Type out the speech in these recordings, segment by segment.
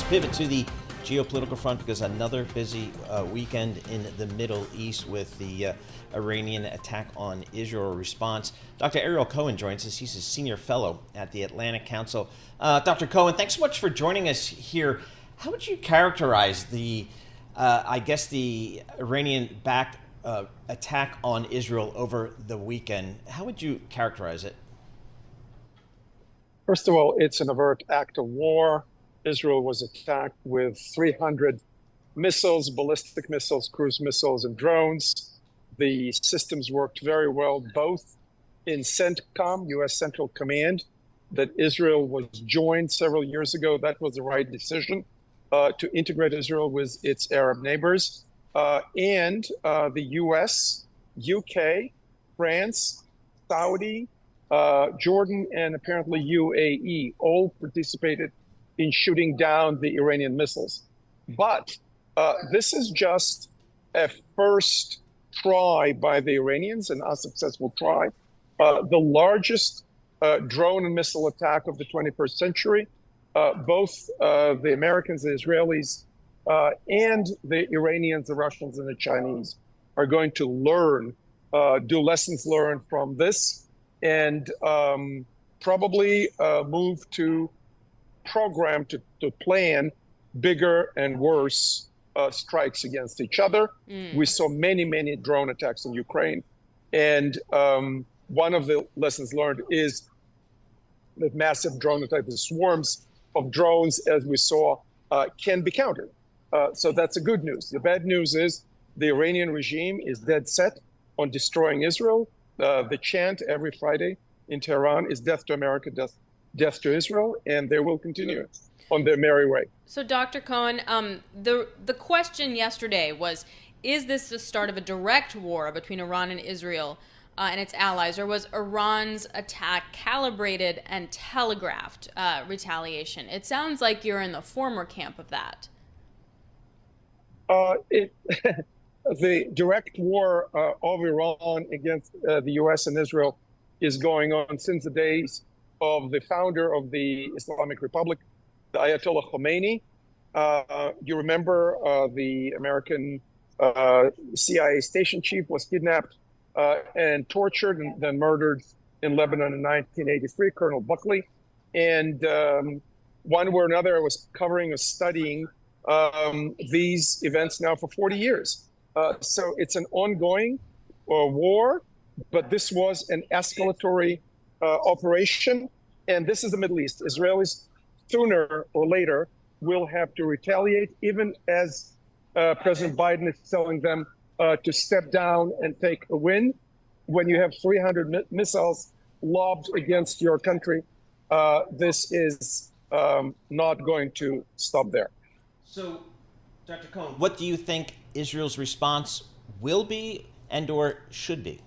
pivot to the geopolitical front because another busy weekend in the Middle East with the Iranian attack on Israel response. Dr. Ariel Cohen joins us. He's a senior fellow at the Atlantic Council. Dr. Cohen, thanks so much for joining us here. How would you characterize the, the Iranian-backed attack on Israel over the weekend? How would you characterize it? First of all, it's an overt act of war. Israel was attacked with 300 missiles, ballistic missiles, cruise missiles, and drones. The systems worked very well, both in CENTCOM, U.S. Central Command, that Israel was joined several years ago. That was the right decision to integrate Israel with its Arab neighbors. And the U.S., UK, France, Saudi, Jordan, and apparently UAE all participated in shooting down the Iranian missiles. But this is just a first try by the Iranians, an unsuccessful try. The largest drone and missile attack of the 21st century. Both the Americans, the Israelis, and the Iranians, the Russians, and the Chinese are going to learn, do lessons learned from this, and probably move to program to plan bigger and worse strikes against each other. We saw many drone attacks in Ukraine. And one of the lessons learned is that massive drone attacks, the swarms of drones, as we saw, can be countered. So that's the good news. The bad news is the Iranian regime is dead set on destroying Israel. The chant every Friday in Tehran is death to America, death to Israel, and they will continue on their merry way. So, Dr. Cohen, the question yesterday was, is this the start of a direct war between Iran and Israel and its allies, or was Iran's attack calibrated and telegraphed retaliation? It sounds like you're in the former camp of that. The direct war of Iran against the U.S. and Israel is going on since the days of the founder of the Islamic Republic, the Ayatollah Khomeini. You remember the American CIA station chief was kidnapped and tortured and then murdered in Lebanon in 1983, Colonel Buckley. And one way or another, I was covering or studying these events now for 40 years. So it's an ongoing war, but this was an escalatory operation. And this is the Middle East. Israelis, sooner or later, will have to retaliate, even as President Biden is telling them to step down and take a win. When you have 300 missiles lobbed against your country, this is not going to stop there. So, Dr. Cohen, what do you think Israel's response will be and or should be?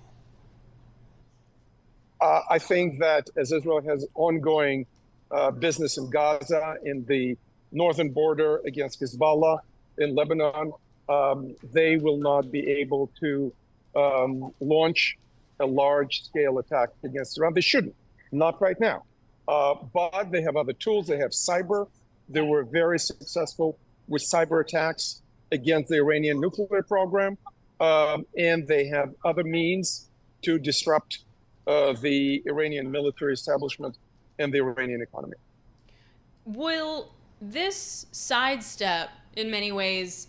I think that as Israel has ongoing business in Gaza, in the northern border against Hezbollah, in Lebanon, they will not be able to launch a large-scale attack against Iran. They shouldn't, not right now. But they have other tools. They have cyber. They were very successful with cyber attacks against the Iranian nuclear program. And they have other means to disrupt the Iranian military establishment and the Iranian economy. Will this sidestep, in many ways,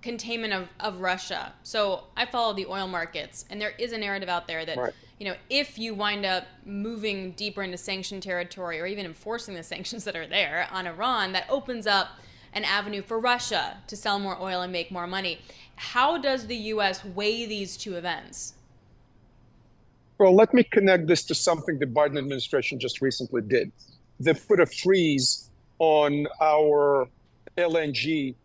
containment of Russia? So I follow the oil markets, and there is a narrative out there that, right, if you wind up moving deeper into sanctioned territory or even enforcing the sanctions that are there on Iran, that opens up an avenue for Russia to sell more oil and make more money. How does the U.S. weigh these two events? Well, let me connect this to something the Biden administration just recently did. They put a freeze on our LNG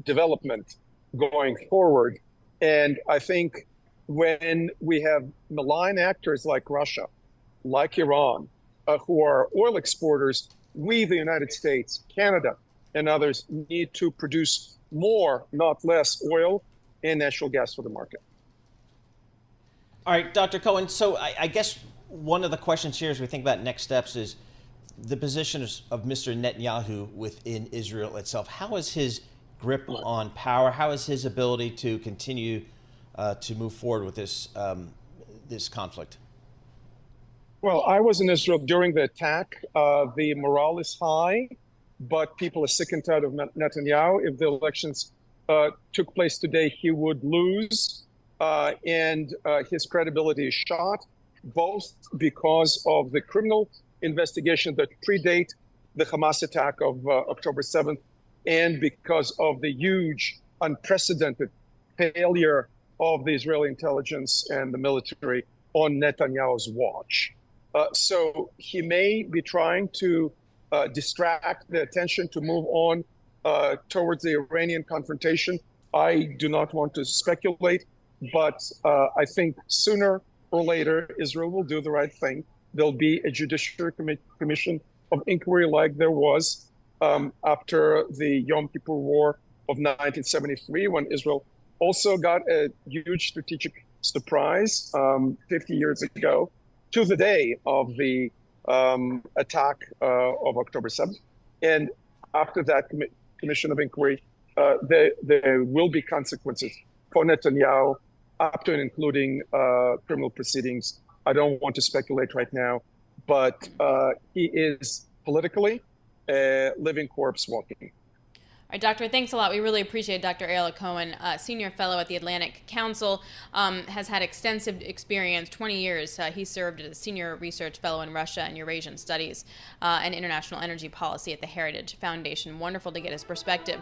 development going forward. And I think when we have malign actors like Russia, like Iran, who are oil exporters, we, the United States, Canada, and others need to produce more, not less, oil and natural gas for the market. All right, Dr. Cohen, so I guess one of the questions here as we think about next steps is the position of Mr. Netanyahu within Israel itself. How is his grip on power? How is his ability to continue to move forward with this this conflict? Well, I was in Israel during the attack. The morale is high, but people are sick and tired of Netanyahu. If the elections took place today, he would lose, and his credibility is shot, both because of the criminal investigation that predate the Hamas attack of October 7th, and because of the huge, unprecedented failure of the Israeli intelligence and the military on Netanyahu's watch. So he may be trying to distract the attention to move on towards the Iranian confrontation. I do not want to speculate, but I think sooner or later, Israel will do the right thing. There'll be a judicial commission of inquiry like there was after the Yom Kippur War of 1973, when Israel also got a huge strategic surprise 50 years ago, to the day of the attack of October 7th. And after that commission of inquiry, there will be consequences for Netanyahu, up to and including criminal proceedings. I don't want to speculate right now, but he is politically a living corpse walking. All right, Doctor, thanks a lot. We really appreciate Dr. Ariel Cohen, senior fellow at the Atlantic Council, has had extensive experience, 20 years. He served as a senior research fellow in Russia and Eurasian studies and international energy policy at the Heritage Foundation. Wonderful to get his perspective.